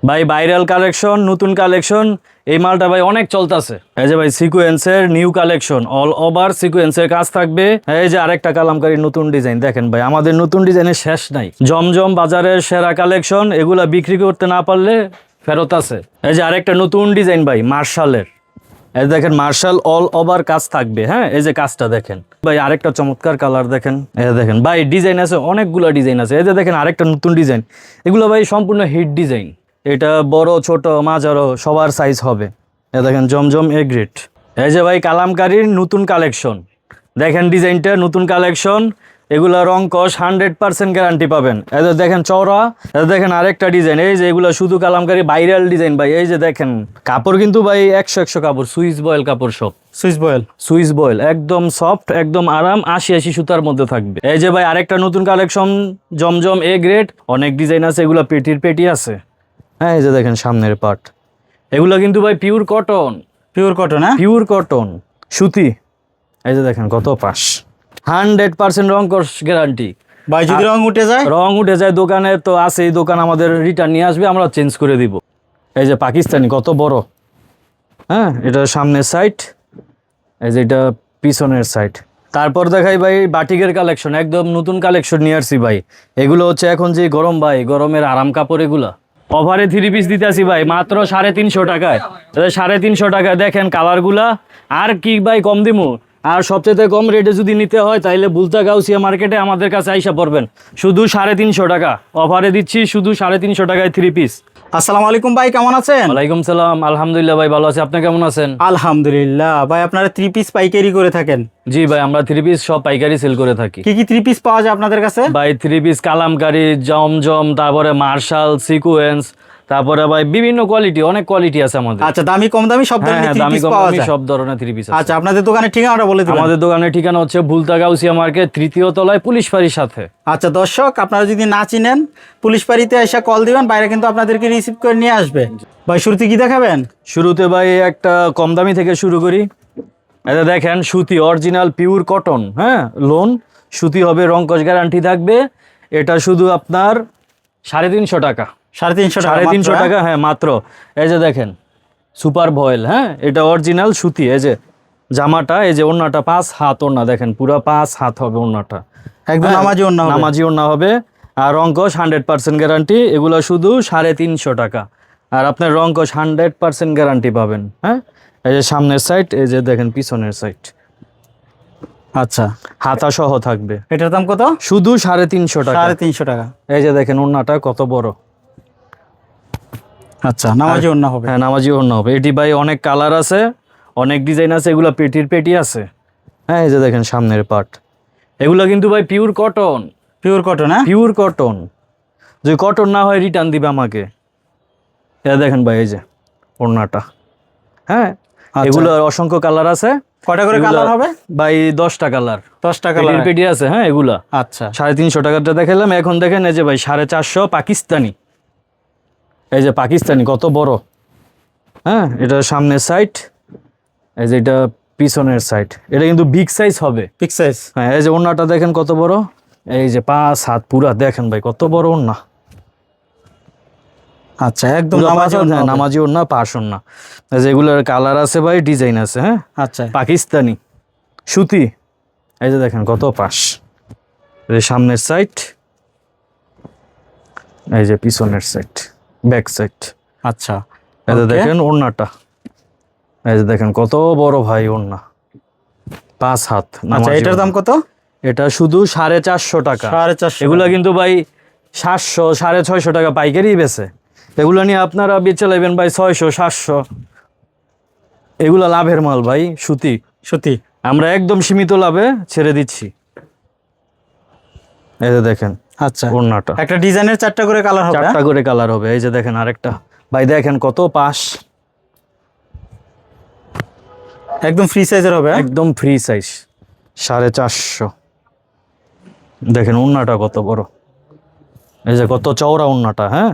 ভাই viral collection, নতুন collection, এই মালটা ভাই অনেক চলতেছে। এই যে ভাই সিকোয়েন্সের নিউ কালেকশন, অল ওভার সিকোয়েন্সের কাজ থাকবে। এই যে আরেকটা কালামকারী নতুন ডিজাইন, দেখেন ভাই আমাদের নতুন ডিজাইনের শেষ নাই। জমজম বাজারের সেরা কালেকশন, এগুলা বিক্রি করতে না পারলে ফেরত আছে। এই যে আরেকটা নতুন ডিজাইন ভাই মার্শালের, এই দেখেন মার্শাল অল ওভার কাজ থাকবে। হ্যাঁ, এই যে কাজটা দেখেন ভাই, আরেকটা চমৎকার কালার দেখেন। এই দেখেন ভাই ডিজাইন আছে, অনেকগুলো ডিজাইন আছে। এই যে দেখেন আরেকটা নতুন ডিজাইন, এগুলো ভাই সম্পূর্ণ হিট ডিজাইন। এটা বড় ছোট মাঝারো সবার সাইজ হবে। এই দেখেন জমজম এ গ্রেড। এই যে ভাই কালামকারীর নতুন কালেকশন, দেখেন ডিজাইনটা নতুন কালেকশন। এগুলা রং কস 100% গ্যারান্টি পাবেন। এদের দেখেন চওড়া, এদের দেখেন আরেকটা ডিজাইন। এই যে এগুলা শুধু কালামকারী ভাইরাল ডিজাইন ভাই। এই যে দেখেন কাপড় কিন্তু ভাই 100 কাপড়, সুইস বয়েল কাপড় সব। সুইস বয়েল একদম সফট, একদম আরাম, 80 সুতার মধ্যে থাকবে। এই যে ভাই আরেকটা নতুন কালেকশন জমজম এ গ্রেড, অনেক ডিজাইন আছে। এগুলা পেটির পেটি আছে। হ্যাঁ, এই যে দেখেন সামনের পার্ট, এগুলা কিন্তু ভাই পিওর কটন। হ্যাঁ, পিওর কটন সুতি। এই যে দেখেন কত পাশ, 100% রং কস গ্যারান্টি। ভাই যদি রং উঠে যায় দোকানে তো আছে, এই দোকান আমাদের রিটার্ন নিয়ে আসবে, আমরা চেঞ্জ করে দিব। এই যে পাকিস্তানি কত বড়। হ্যাঁ, এটা সামনের সাইড, এই যে এটা পিছনের সাইড। তারপর দেখাই ভাই বাটিকের কালেকশন, একদম নতুন কালেকশন নিয়ে আসছি ভাই। এগুলো হচ্ছে এখন যে গরম ভাই, গরমের আরাম কাপড়। এগুলা ওভারে 3 পিস দিতে আসি ভাই মাত্র 350 টাকায়। 350 টাকায় দেখেন কালারগুলা। আর কি ভাই কম দিমু? আর সবচেয়ে কম রেটে যদি নিতে হয় তাইলে বুলতা গাউসিয়া মার্কেটে আমাদের কাছে আইসা পড়বেন। শুধু 350 টাকা অফারে দিচ্ছি, শুধু 350 টাকায় 3 পিস। আসসালামু আলাইকুম ভাই, কেমন আছেন? ওয়ালাইকুম সালাম, আলহামদুলিল্লাহ ভাই ভালো আছি। আপনি কেমন আছেন? আলহামদুলিল্লাহ। ভাই আপনারা 3 পিস পাইকারি করে থাকেন? জি ভাই, আমরা 3 পিস সব পাইকারি সেল করে থাকি। কি কি 3 পিস পাওয়া যায় আপনাদের কাছে? ভাই 3 পিস কালামকারী, জমজম, তারপরে মার্শাল, সিকোয়েন্স, তারপরে ভাই বিভিন্ন কোয়ালিটি, অনেক কোয়ালিটি আছে আমাদের। আচ্ছা, দামি কম দামি সব ধরনের 3 পিস পাওয়া যায়? সব ধরনের 3 পিস আছে। আচ্ছা, আপনাদের দোকানের ঠিকানাটা বলে দিন। আমাদের দোকানের ঠিকানা হচ্ছে বুলতা গাউসিয়া মার্কেট, 3য় তলায়, পুলিশ ফাঁড়ির সাথে। আচ্ছা দর্শক, আপনারা যদি না চিনেন পুলিশ বাড়িতে এসে কল দিবেন, বাইরে কিন্তু আপনাদেরকে রিসিভ করে নিয়ে আসবে। ভাই শুরুতে কি দেখাবেন? শুরুতে ভাই একটা কম দামি থেকে শুরু করি। এটা দেখেন সুতি, অরিজিনাল পিওর কটন। হ্যাঁ, লোন সুতি হবে, রংকশ গ্যারান্টি থাকবে। এটা শুধু আপনার 350 টাকা। 350 টাকা, হ্যাঁ মাত্র। এই যে দেখেন সুপার ভয়েল। হ্যাঁ, এটা অরিজিনাল সুতি। এই যে জামাটা, এই যে ওড়নাটা 5 হাত ওড়না, দেখেন পুরো 5 হাত হবে ওড়নাটা, একদম নামাজি ওড়না হবে। আর রংকশ 100% গ্যারান্টি। এগুলো শুধু 350 টাকা। আর আপনার রংকশ 100% গ্যারান্টি পাবেন। হ্যাঁ, এই যে সামনের সাইড, এই যে দেখেন পিছনের সাইড। আচ্ছা, হাতা সহ থাকবে। এটার দাম কত? শুধু 350 টাকা। 350 টাকা। এই যে দেখেন ওড়নাটা কত বড়। আচ্ছা, নামাজি ওড়না হবে? হ্যাঁ, নামাজি ওড়না হবে। এটি ভাই অনেক কালার আছে, অনেক ডিজাইন আছে। এগুলো পেটির পেটি আছে। হ্যাঁ, এই যে দেখেন সামনের পার্ট, এগুলো কিন্তু ভাই পিওর কটন। হ্যাঁ, পিওর কটন। যদি কটন না হয় রিটার্ন দিবে আমাকে। এটা দেখেন ভাই, এই যে ওড়নাটা। হ্যাঁ, এগুলোর অসংখ্য কালার আছে। কয়টা করে কালার হবে ভাই? 10টা কালার। 10টা কালার পেটি আছে। হ্যাঁ, এগুলা আচ্ছা 350 টাকাটা দেখালাম। এখন দেখেন এই যে ভাই 450 পাকিস্তানি। এই যে পাকিস্তানি কত বড়। হ্যাঁ, এটা সামনের সাইড, এই যে এটা পিছনের সাইড। এটা কিন্তু বিগ সাইজ হবে। Big size. হ্যাঁ, এই যে ওড়নাটা দেখেন কত বড়। এই যে 5 হাত পুরা, দেখেন ভাই কত বড় ওড়না। আচ্ছা, একদম নামাজি ওড়না, পাশ ওড়না। যেগুলোর কালার আছে ভাই, ডিজাইন আছে। হ্যাঁ, আচ্ছা, পাকিস্তানি সুতি। এই যে দেখেন কত পাশ। এই সামনের সাইড, এই যে পিছনের সাইড, ব্যাক সাইড। আচ্ছা, এই যে দেখেন ওড়নাটা, এই যে দেখেন কত বড় ভাই ওড়না, 5 হাত। আচ্ছা, এটার দাম কত? এটা শুধু 450 টাকা। 450। এগুলা কিন্তু ভাই 700 650 টাকা পাইকারি বেচে। এগুলো নিয়ে আপনারা বেচে লাইবেন ভাই 600 700। এগুলা লাভের মাল ভাই, সুতি। আমরা একদম সীমিত লাভে ছেড়ে দিচ্ছি। এই যে দেখেন আচ্ছা, ওড়নাটা একটা ডিজাইনের 4টা করে কালার হবে? 4টা করে কালার হবে। এই যে দেখেন আরেকটা ভাই, দেখেন কত পাশ। একদম ফ্রি সাইজের হবে? একদম ফ্রি সাইজ, 450। দেখেন ওড়নাটা কত বড়, এই যে কত চওড়া ওড়নাটা। হ্যাঁ,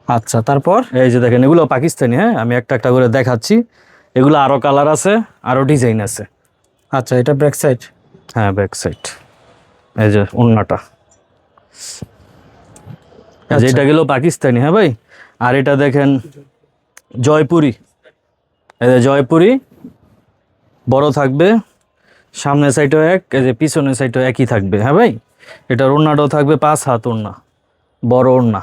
আচ্ছা, তারপর এই যে দেখেন এগুলো পাকিস্তানি। হ্যাঁ, আমি একটা একটা করে দেখাচ্ছি। এগুলো আরো কালার আছে, আরো ডিজাইন আছে। আচ্ছা, এটা ব্যাক সাইড। হ্যাঁ, ব্যাক সাইড। এই যে ওড়নাটা, যেটা গেল পাকিস্তানি। হ্যাঁ ভাই, আর এটা দেখেন জয়পুরি, এই যে জয়পুরি বড় থাকবে, সামনের সাইডও এক, এই যে পিছনের সাইডও একই থাকবে। হ্যাঁ ভাই, এটার ওড়নাটাও থাকবে 5 হাত ওড়না, বড় ওড়না,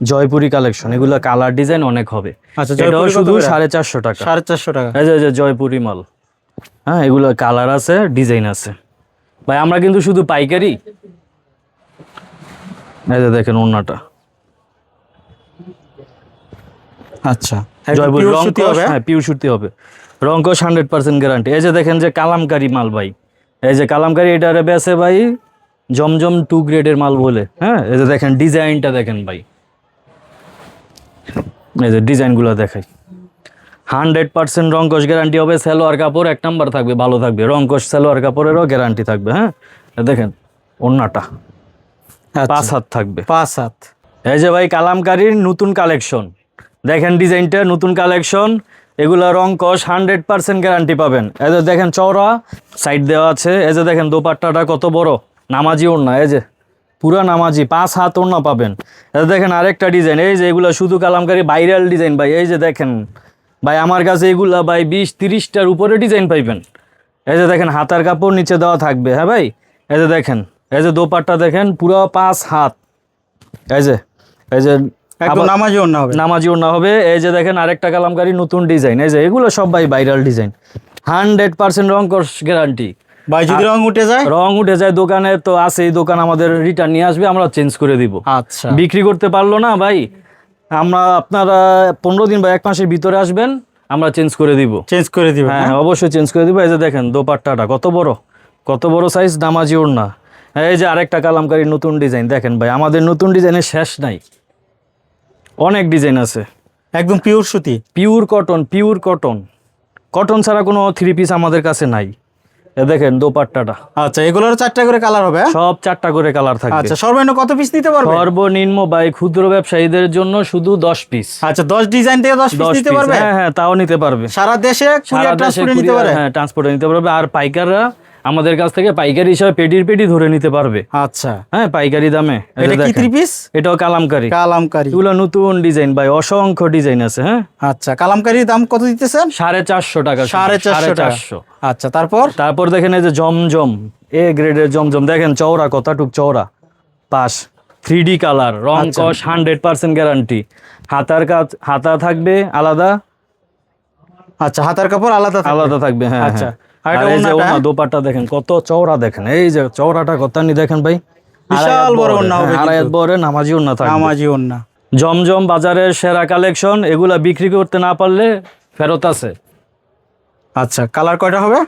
জয়পুরি কালেকশন। এগুলো কালার ডিজাইন অনেক হবে। আচ্ছা, এটাও জয়পুরি কত শুধু করে? 450 টাকা। 450 টাকা। এই যে জয়পুরি মাল। হ্যাঁ, এগুলো কালার আছে, ডিজাইন আছে ভাই। আমরা কিন্তু শুধু পাইকারি। এই যে দেখেন ওড়নাটা, আচ্ছা, জয়পুরি পিওর রং সুতি কস, হবে। হ্যাঁ পিওর সুতি হবে, রং কস 100% গ্যারান্টি। এই যে দেখেন যে কালামকারি মাল ভাই, এই যে কালামকারি, এটারে বেছে ভাই জমজম 2 গ্রেডের মাল বলে। হ্যাঁ, এই যে দেখেন ডিজাইনটা দেখেন ভাই, এই যে ডিজাইনগুলো দেখাই, 100% রং কস গ্যারান্টি হবে। সালোয়ার কাপড় 1 নাম্বার থাকবে, ভালো থাকবে। রং কস সালোয়ার কাপড়েরও গ্যারান্টি থাকবে। হ্যাঁ, এই দেখেন ওড়নাটা 5 হাত থাকবে। 5 হাত। এই যে ভাই কালামকারীর নতুন কালেকশন, দেখেন ডিজাইনটা, নতুন কালেকশন। এগুলা রং কস 100% গ্যারান্টি পাবেন। এই যে দেখেন চওড়া সাইড দেওয়া আছে। এই যে দেখেন দোপাট্টাটা কত বড়, নামাজি ওড়না, এই যে পুরা নামাজি, 5 হাত ওড়না পাবেন। এই যে দেখেন আরেকটা ডিজাইন, এই যে এগুলা শুধু কালামকারী ভাইরাল ডিজাইন ভাই। এই যে দেখেন ভাই, আমার কাছে এগুলা ভাই 20-30টার উপরে ডিজাইন পাইবেন। এই যে দেখেন হাতার কাপড় নিচে দেওয়া থাকবে। হ্যাঁ ভাই, এই যে দেখেন, এই যে দোপাট্টা দেখেন পুরো 5 হাত। এই যে একদম নামাজি ওড়না হবে। নামাজি ওড়না হবে। এই যে দেখেন আরেকটা কালামকারী নতুন ডিজাইন। এই যে এগুলো সব ভাই ভাইরাল ডিজাইন, 100% রং কস গ্যারান্টি। ভাই যদি রং উঠে যায়? রং উঠে যায় দোকানে তো আছে, এই দোকান আমাদের রিটার্ন নিয়ে আসবে, আমরা চেঞ্জ করে দিব। আচ্ছা, বিক্রি করতে পারলো না ভাই, আপনারা 15 দিন বা 1 মাসের ভিতরে আসবেন, আমরা চেঞ্জ করে দিব। চেঞ্জ করে দিবেন? হ্যাঁ, অবশ্যই চেঞ্জ করে দিব। এই যে দেখেন দোপাট্টাটা কত বড় সাইজ, নামাজি ওড়না। এই যে আরেকটা কালামকারী নতুন ডিজাইন দেখেন ভাই, আমাদের নতুন ডিজাইনের শেষ নাই, অনেক ডিজাইন আছে। একদম পিওর সুতি। পিওর কটন, কটন ছাড়া কোনো 3 পিস আমাদের কাছে নাই। এ দেখেন দোপাট্টাটা, আচ্ছা, এগুলোর 4টা করে কালার হবে? সব 4টা করে কালার থাকবে। আচ্ছা, সর্বনিম্ন কত পিস নিতে পারবে? সর্বনিম্ন ভাই ক্ষুদ্র ব্যবসায়ীদের জন্য শুধু 10 পিস। আচ্ছা, 10 ডিজাইন থেকে 10 পিস 10 নিতে পিস, পারবে? হ্যাঁ তাও নিতে পারবে। সারা দেশে কুরিয়ার ট্রান্সপোর্টে নিতে পারে? হ্যাঁ, ট্রান্সপোর্টে নিতে পারবে। আর পাইকাররা আমাদের কাছ থেকে পাইকারি হিসাবে পেটি ধরে নিতে পারবে। আচ্ছা, হ্যাঁ, পাইকারি দামে। এই যে এটা কি দেখেন, 3 পিস? এটাও কালামকারী। কালামকারী। এগুলো নতুন ডিজাইন ভাই, অসংখ্য ডিজাইন আছে। হ্যাঁ, আচ্ছা, কালামকারীর দাম কত দিতেছেন? 450 টাকা। 450 টাকা। 450। আচ্ছা, তারপর দেখেন এই যে জমজম, এ গ্রেডের জমজম দেখেন, চওড়া কতটুক চওড়া, পাশ 3D কালার, রং কস 100% গ্যারান্টি। হাতা থাকবে আলাদা। আচ্ছা, হাতার কাপড় আলাদা থাকবে। হ্যাঁ। আচ্ছা, আর আর এটা এই যে ওড়নাটা? ওড়না দোপাট্টা দেখেন কত চওড়া, দেখেন এই যে চওড়াটা কতনি দেখেন ভাই, বিশাল বড় ওড়না হবে, আড়াই হাত বড় নামাজি ওড়না থাকবে। নামাজি ওড়না। জমজম বাজারের সেরা কালেকশন, এগুলা বিক্রি করতে না পারলে ফেরত আছে। আচ্ছা, কালার কয়টা হবে?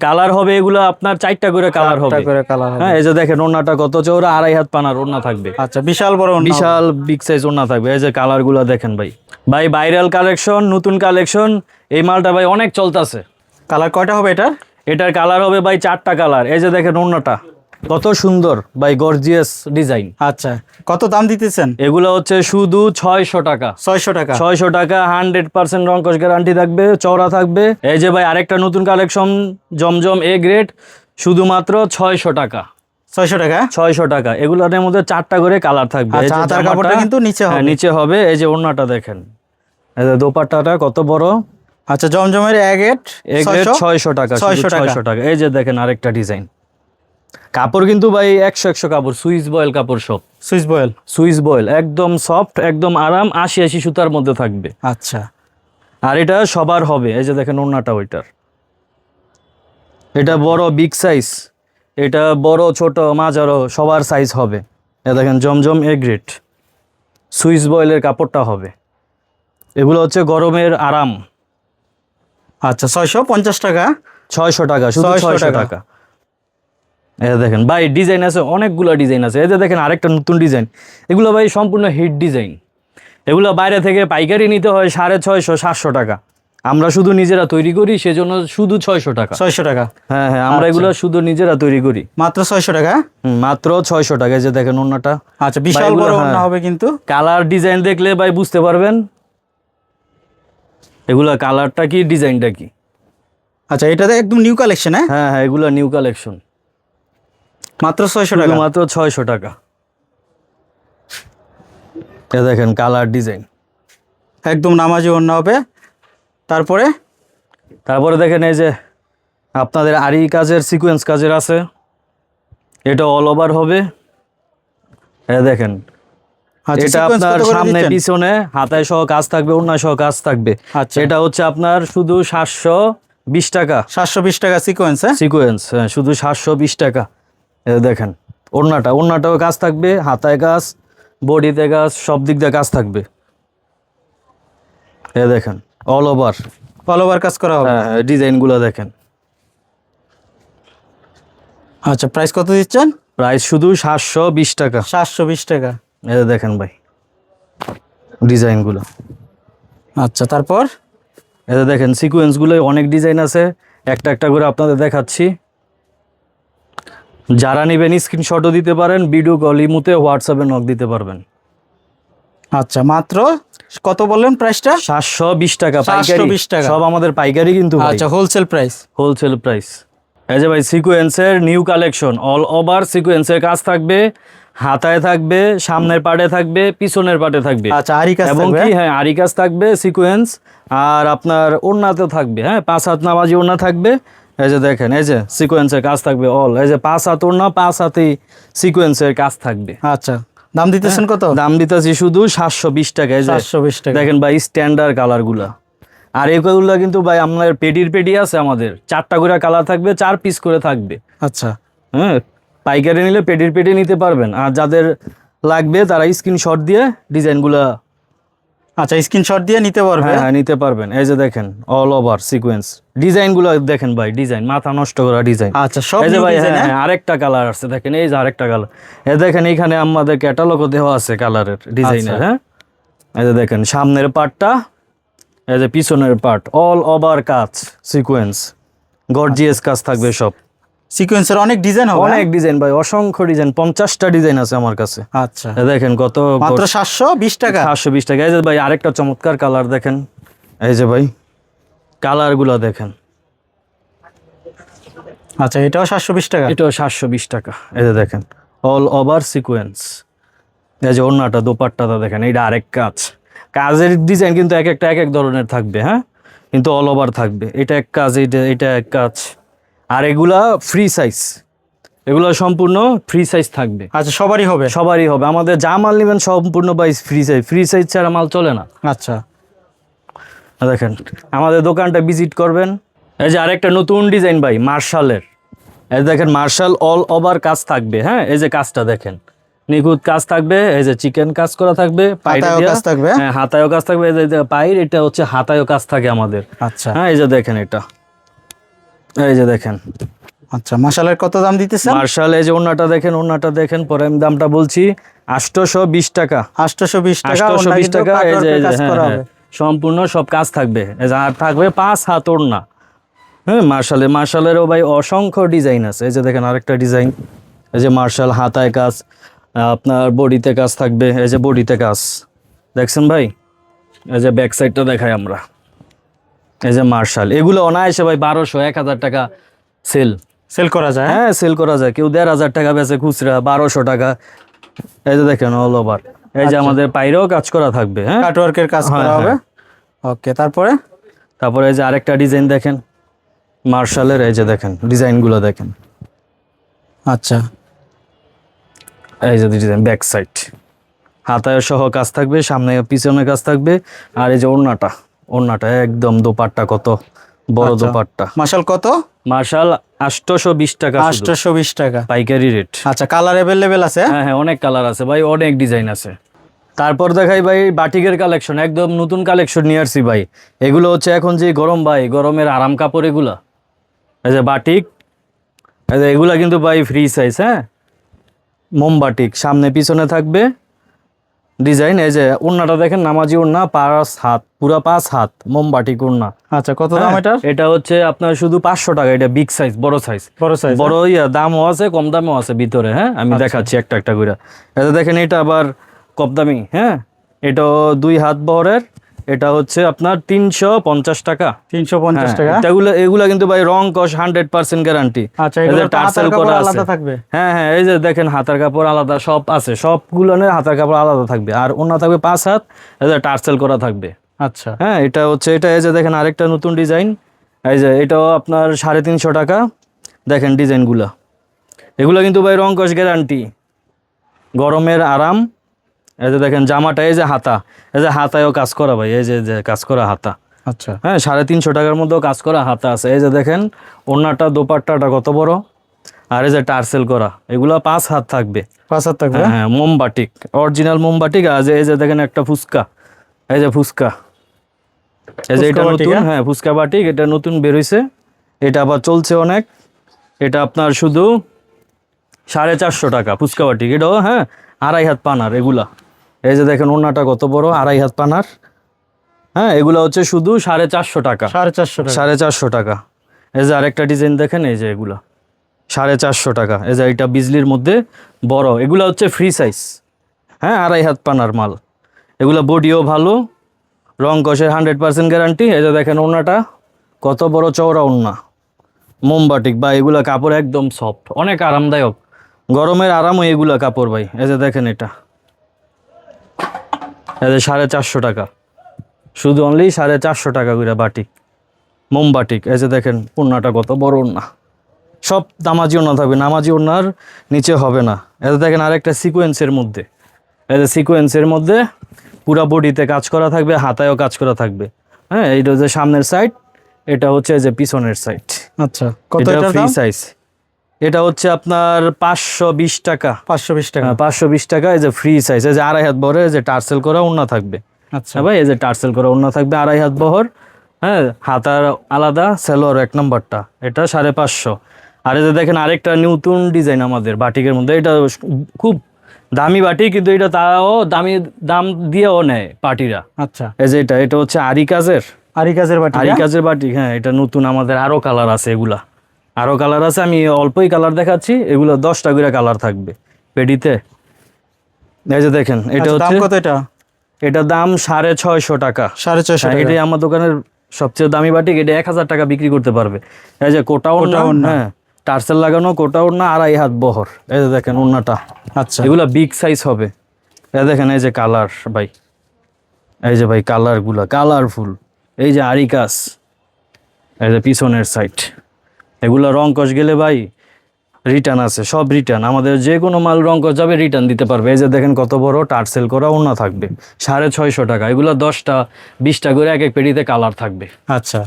কালার হবে এগুলো আপনার 4টা করে কালার হবে। 4টা করে কালার হবে। হ্যাঁ, এই যে দেখেন ওড়নাটা কত চওড়া, 2.5 হাত পানার ওড়না থাকবে। আচ্ছা, বিশাল বড় ওড়না। বিশাল বিগ সাইজ ওড়না থাকবে। এই যে কালার গুলা দেখেন ভাই, ভাইরাল কালেকশন, নতুন কালেকশন। এই মালটা ভাই অনেক চলতেছে। কালার কয়টা হবে এটার? এটার কালার হবে ভাই 4টা কালার। এই যে দেখেন ওড়নাটা কত সুন্দর ভাই, গর্জিয়াস ডিজাইন। আচ্ছা, কত দাম দিতেছেন? এগুলো হচ্ছে শুধু 600 টাকা। 600 টাকা। 600 টাকা, 100% রং কস গ্যারান্টি থাকবে, চওড়া থাকবে। এই যে ভাই আরেকটা নতুন কালেকশন, জমজম এ গ্রেড, শুধুমাত্র 600 টাকা। 600 টাকা। 600 টাকা। এগুলোর মধ্যে 4টা করে কালার থাকবে। এই আচ্ছা, যে হাতার কাপড়টা জামাটা, কিন্তু নিচে হ্যাঁ, হবে। নিচে হবে। এই যে ওড়নাটা দেখেন, এই যে দোপাট্টাটা কত বড়। আচ্ছা, জমজমের এক এ গ্রেড 600 টাকা, 600 টাকা। এই যে দেখেন আরেকটা ডিজাইন, কাপড় কিন্তু ভাই 100 কাপড়, সুইস বয়েল কাপড়, সব সুইস বয়েল, একদম সফট, একদম আরাম, 80 সুতার মধ্যে থাকবে। আচ্ছা, আর এটা সবার হবে। এই যে দেখেন ওড়নাটা ওইটার, এটা বড় বিগ সাইজ, এটা বড় ছোট মাঝারো সবার সাইজ হবে। এ দেখেন জমজম এ গ্রেড, সুইস বয়েলের কাপড়টা হবে। এগুলো হচ্ছে গরমের আরাম। আচ্ছা, 650 টাকা। 600 টাকা, শুধু 600 টাকা। এই দেখেন ভাই ডিজাইন আছে, অনেকগুলো ডিজাইন আছে। এই যে দেখেন আরেকটা নতুন ডিজাইন, এগুলো ভাই সম্পূর্ণ হিট ডিজাইন। এগুলো বাইরে থেকে পাইকারি নিতে হয় 650-700 টাকা, আমরা শুধু নিজেরা তৈরি করি, সেজন্য শুধু 600 টাকা। 600 টাকা। হ্যাঁ, আমরা এগুলো শুধু নিজেরা তৈরি করি, মাত্র 600 টাকা। মাত্র 600 টাকা। এই যে দেখেন ওড়নাটা, আচ্ছা, বিশাল বড় ওড়না হবে কিন্তু। কালার ডিজাইন দেখলে ভাই বুঝতে পারবেন এগুলা কালারটা কি, ডিজাইনটা কি। আচ্ছা, এটা একদম নিউ কালেকশন। হ্যাঁ, এগুলো নিউ কালেকশন, মাত্র 600 টাকা। মাত্র 600 টাকা। এ দেখেন কালার ডিজাইন। একদম নামাজি ওড়না হবে। তারপরে তারপরে দেখেন এই যে আপনাদের আরি কাজের সিকোয়েন্স কাজের আছে, এটা অল ওভার হবে। এ দেখেন আচ্ছা, এটা sequence আপনার কত করে সামনে দিচ্ছেন? পিছনে হাতায় সহ কাজ থাকবে, ওড়না সহ কাজ থাকবে। আচ্ছা। এটা হচ্ছে আপনার শুধু 720 টাকা 720 টাকা সিকোয়েন্স। হ্যাঁ, সিকোয়েন্স, শুধু 720 টাকা। এ দেখেন ওড়নাটাও কাজ থাকবে, হাতায় কাজ, বডিতে কাজ, সব দিক দিয়ে কাজ থাকবে। এ দেখেন অল ওভার। অল ওভার কাজ করা হবে। হ্যাঁ, ডিজাইনগুলো দেখেন। আচ্ছা, প্রাইস কত দিচ্ছেন? প্রাইস শুধু 720 টাকা। 720 টাকা। এই দেখেন ভাই ডিজাইনগুলো। আচ্ছা, তারপর এই দেখেন সিকোয়েন্সগুলো অনেক ডিজাইন আছে, একটা একটা করে আপনাদের দেখাচ্ছি। যারা নেবেন স্ক্রিনশটও দিতে পারেন, ভিডিও কল, ইমোতে, হোয়াটসঅ্যাপে নক দিতে পারবেন। আচ্ছা, মাত্র কত বললেন প্রাইসটা? 720 টাকা 720 টাকা। সব আমাদের পাইকারি কিন্তু ভাই, আচ্ছা, হোলসেল প্রাইস। Wholesale price. এই যে ভাই সিকোয়েন্সের নিউ কালেকশন, অল ওভার সিকোয়েন্সের কাজ থাকবে, হাতায় থাকবে, সামনের পার্টে থাকবে, পিছনের পার্টে থাকবে। আচ্ছা, আরি কাজ এবং থাকবে। কি হ্যাঁ আরি কাজ থাকবে সিকোয়েন্স, আর আপনার ওড়নাতেও থাকবে। হ্যাঁ, 5 হাত নামাজি ওড়না থাকবে। এই যে দেখেন এই যে সিকোয়েন্সের কাজ থাকবে অল, এই যে 5 হাত ওড়না, 5 হাতেই সিকোয়েন্সের কাজ থাকবে। আচ্ছা, দাম দিতেছেন কত? দাম দিতেছি শুধু 720 টাকা। এই যে 720 টাকা। দেখেন ভাই স্ট্যান্ডার্ড কালারগুলা, আর এইগুলো কিন্তু ভাই আপনার পেডি আছে আমাদের, 4টা করে কালার থাকবে, 4 পিস করে থাকবে। আচ্ছা, হ্যাঁ, পাইকারি নিলে পেডি নিতে পারবেন, আর যাদের লাগবে তারা স্ক্রিনশট দিয়ে ডিজাইনগুলা আচ্ছা, স্ক্রিনশট দিয়ে নিতে পারবে। হ্যাঁ নিতে পারবেন। এই যে দেখেন অল ওভার সিকোয়েন্স ডিজাইনগুলো দেখেন ভাই, ডিজাইন মাথা নষ্ট করা ডিজাইন। আচ্ছা, সব এই যে new ভাই design, হ্যাঁ, আরেকটা কালার আছে দেখেন, এই যে আরেকটা কালার। এই দেখেন এইখানে আমাদের ক্যাটালগও দেওয়া আছে কালারের ডিজাইনের। আচ্ছা। হ্যাঁ, এই যে দেখেন সামনের পার্টটা, এই যে পিছনের পার্ট, অল ওভার কাজ সিকোয়েন্স, গর্জিয়াস কাজ থাকবে সব। সিকোয়েন্সের অনেক ডিজাইন হবে। অনেক ডিজাইন ভাই, অসংখ্য ডিজাইন, 50টা ডিজাইন আছে আমার কাছে। আচ্ছা, এই দেখেন কত, মাত্র 720 টাকা। 720 টাকা। এই যে ভাই আরেকটা চমৎকার কালার দেখেন, এই যে ভাই কালারগুলো দেখেন, আচ্ছা, এটাও 720 টাকা। এটাও 720 টাকা। এই যে দেখেন অল ওভার সিকোয়েন্স। এই যে ওড়নাটা, দোপাট্টাটা দেখেন, এইটা আরেক কাজ। কাজের ডিজাইন কিন্তু এক এক ধরনের থাকবে। হ্যাঁ, কিন্তু অল ওভার থাকবে। এটা এক কাজ, এটা এক কাজ। আর এগুলা ফ্রি সাইজ, এগুলো সম্পূর্ণ ফ্রি সাইজ থাকবে। আচ্ছা, সবারই হবে। সবারই হবে, আমাদের যা মাল নেবেন সম্পূর্ণ বাই ফ্রি সাইজ ছাড়া মাল চলে না। আচ্ছা, দেখেন আমাদের দোকানটা ভিজিট করবেন। এই যে আরেকটা নতুন ডিজাইন ভাই মার্শালের, এই দেখেন মার্শাল অল ওভার কাজ থাকবে। হ্যাঁ, এই যে কাজটা দেখেন, নিখুঁত কাজ থাকবে। এই যে চিকেন কাজ করা থাকবে, হাতায়ও কাজ থাকবে। হ্যাঁ হাতায়ও কাজ থাকবে। এই যে পায়ের এটা হচ্ছে হাতায়ও কাজ থাকে আমাদের। আচ্ছা, হ্যাঁ, এই যে দেখেন এটা, এই যে দেখেন আচ্ছা, মাশালের কত দাম দিতেছেন? মার্শাল। এই যে ওড়নাটা দেখেন, পরে আমি দামটা বলছি, 820 টাকা। 820 টাকা। 820 টাকা। এই যে কাজ হ্যাঁ, করা হ্যাঁ, হবে। সম্পূর্ণ সব কাজ থাকবে। এই যে আর থাকবে 5 হাত ওড়না। হ্যাঁ, মার্শালেরও ভাই অসংখ্য ডিজাইন আছে। এই যে দেখেন আরেকটা ডিজাইন, এই যে মার্শাল হাতায় কাজ, আপনার বডিতে কাজ থাকবে। এই যে বডিতে কাজ দেখছেন ভাই। এই যে ব্যাক সাইডটা দেখাই আমরা, এই যে মার্শাল, এগুলো অনায়াসে ভাই 1200-1000 টাকা সেল করা যায়। হ্যাঁ সেল করা যায়। কেউ 1500 টাকা বেচে খুচরা, 1200 টাকা। এই যে দেখেন অল ওভার। এই যে আমাদের পাইরেও কাজ করা থাকবে। হ্যাঁ, কাটওয়ার্কের কাজ হ্যাঁ, করা হবে। ওকে, তারপরে তারপরে এই যে আরেকটা ডিজাইন দেখেন মার্শালের, এই যে দেখেন ডিজাইনগুলো দেখেন। আচ্ছা, এই যে ডিজাইন ব্যাক সাইড, হাতায় সহ কাজ থাকবে, সামনে পিছনে কাজ থাকবে। আর এই যে ওড়নাটা একদম দোপাট্টা, কত বড় আচ্ছা। দোপাট্টা। মাশাল কত? মার্শাল 820 টাকা শুধু, 820 টাকা। পাইকারি রেট। আচ্ছা, কালার অ্যাভেলেবেল আছে। হ্যাঁ হ্যাঁ, অনেক কালার আছে ভাই, অনেক ডিজাইন আছে। তারপর দেখাই ভাই বাটিকের কালেকশন, একদম নতুন কালেকশন নিয়ে আসছি ভাই। এগুলো হচ্ছে এখন যে গরম ভাই, গরমের আরাম কাপড় এগুলা। এই যে বাটিক, এই যে এগুলা কিন্তু ভাই ফ্রি সাইজ। হ্যাঁ, মোম বাটিক, সামনে পিছনে থাকবে ডিজাইন। এই যে ওড়নাটা দেখেন, নামাজি ওড়না, 5 হাত, পুরা 5 হাত মোম বাটিক ওড়না। আচ্ছা, কত দাম হ্যাঁ, এটার? এটা হচ্ছে আপনার শুধু 500 টাকা। এটা বিগ সাইজ, বড় সাইজ। বড় সাইজ। বড় দামও আছে, কম দামেও আছে ভিতরে। হ্যাঁ, আমি দেখাচ্ছি একটা একটা করে। এটা দেখেন, এটা আবার কম দামি। হ্যাঁ, এটাও 2 হাত বহরের, এটা হচ্ছে আপনার 350 টাকা। 350 টাকা। এগুলা কিন্তু ভাই রং কস 100% গ্যারান্টি। আচ্ছা, এগুলো তো হাতার কাপড় আলাদা থাকবে। হ্যাঁ হ্যাঁ, এই যে দেখেন হাতার কাপড় আলাদা সব আছে, সবগুলোনের হাতার কাপড় আলাদা থাকবে। আর ওনা থাকবে 5 হাত, এই যে টার্সেল করা থাকবে। আচ্ছা, হ্যাঁ, এটা হচ্ছে এটা, এই যে দেখেন আরেকটা নতুন ডিজাইন, এই যে এটাও আপনার 350 টাকা। দেখেন ডিজাইনগুলা, এগুলা কিন্তু ভাই রং কস গ্যারান্টি, গরমের আরাম। এই যে দেখেন জামাটা, এই যে হাতা, এই যে হাতায়ও কাজ করা ভাই, এই যে কাজ করা হাতা। আচ্ছা, হ্যাঁ, 350 টাকার মধ্যেও কাজ করা হাতা আছে। এই যে দেখেন ওড়নাটা, দোপাট্টাটা কত বড়, আর এই যে টার্সেল করা, এগুলা 5 হাত থাকবে। 5 হাত থাকবে। হ্যাঁ হ্যাঁ, মোমবাটিক, অরিজিনাল মোমবাটিক। আর এই যে দেখেন একটা ফুচকা, এই যে ফুচকা, এই যে এটা নতুন, হ্যাঁ ফুচকা বাটিক, এটা নতুন বের হইছে, এটা আবার চলছে অনেক। এটা আপনার শুধু 450 টাকা ফুচকা বাটিক। এটাও হ্যাঁ 2.5 হাত পানার এগুলা। এই যে দেখেন ওড়নাটা কত বড়, 2.5 হাত পানার। হ্যাঁ, এগুলা হচ্ছে শুধু 450 টাকা। 450 টাকা। 450 টাকা। এই যে আরেকটা ডিজাইন দেখেন, এই যে এগুলা 450 টাকা। এই যে এটা বিজলির মধ্যে বড়, এগুলা হচ্ছে ফ্রি সাইজ। হ্যাঁ, 2.5 হাত পানার মাল। এগুলা বডিও ভালো, রং কষের 100% গ্যারান্টি। এই যে দেখেন ওড়নাটা কত বড় চওড়া ওড়না, মোমবাটিক বা এগুলা কাপড় একদম সফট, অনেক আরামদায়ক, গরমের আরামও এগুলা কাপড় ভাই। এই যে দেখেন এটা, এই যে 450 টাকা, শুধু অনলি 450 টাকা করে বাটিক, মোমবাটিক। এই যে দেখেন ওড়নাটা কত বড় ওড়না, সব দামাজি ওড়না থাকবে, নামাজি ওড়নার নিচে হবে না। এই যে দেখেন আরেকটা সিকোয়েন্সের মধ্যে, এই যে সিকোয়েন্সের মধ্যে পুরা বডিতে কাজ করা থাকবে, হাতায়ও কাজ করা থাকবে। হ্যাঁ, এইটা হচ্ছে সামনের সাইড, এটা হচ্ছে যে পিছনের সাইড। আচ্ছা, কত এটা এটার ফ্রি দাম? সাইজ। এটা হচ্ছে আপনার 520 টাকা। 520 টাকা। 520 টাকা। এই যে ফ্রি সাইজ, এই যে 2.5 হাত বহর, এই যে টার্সেল করা ওড়না থাকবে। আচ্ছা হ্যাঁ ভাই, এই যে টার্সেল করা ওড়না থাকবে 2.5 হাত বহর। হ্যাঁ, হাতার আলাদা, সেলোয়ার 1 নম্বরটা, এটা 550। আর এই যে দেখেন আরেকটা নতুন ডিজাইন আমাদের বাটিকের মধ্যে, এটা খুব দামি বাটিক, কিন্তু এটা তাও দাম দিয়েও নেয় পার্টিরা। আচ্ছা, এই যে এটা হচ্ছে আরি কাজের বাটি। আরি কাজের বাটিক। হ্যাঁ, এটা নতুন আমাদের, আরো কালার আছে, এগুলা আরো কালার আছে, আমি অল্পই কালার দেখাচ্ছি। এগুলো 10টা করে কালার থাকবে পেডিতে। এই যে দেখেন এটা আচ্ছা, দাম হচ্ছে, কত এটা? এটার দাম 650 টাকা। 450 হ্যাঁ, টাকা। এটাই আমার দোকানের সবচেয়ে দামি বাটিক, এটা 1000 টাকা বিক্রি করতে পারবে। এই যে কোটা ওড়না, হ্যাঁ টার্সেল লাগানো কোটা ওড়না, 2.5 হাত বহর। এই যে দেখেন ওড়নাটা, আচ্ছা, এগুলা বিগ সাইজ হবে। এই দেখেন এই যে কালার ভাই, এই যে ভাই কালার গুলা কালারফুল। এই যে আরি কাজ, এই যে পিছনের সাইড, এগুলা রং কষ গেলে ভাই রিটার্ন আছে, সব রিটার্ন। আমাদের যে কোনো মাল রং কষ যাবে রিটার্ন দিতে পারবে। এই যে দেখেন কত বড় টার্সেল করা ওড়না থাকবে, 650 টাকা। এগুলো 10টা 20টা করে এক এক পেটিতে কালার থাকবে। আচ্ছা,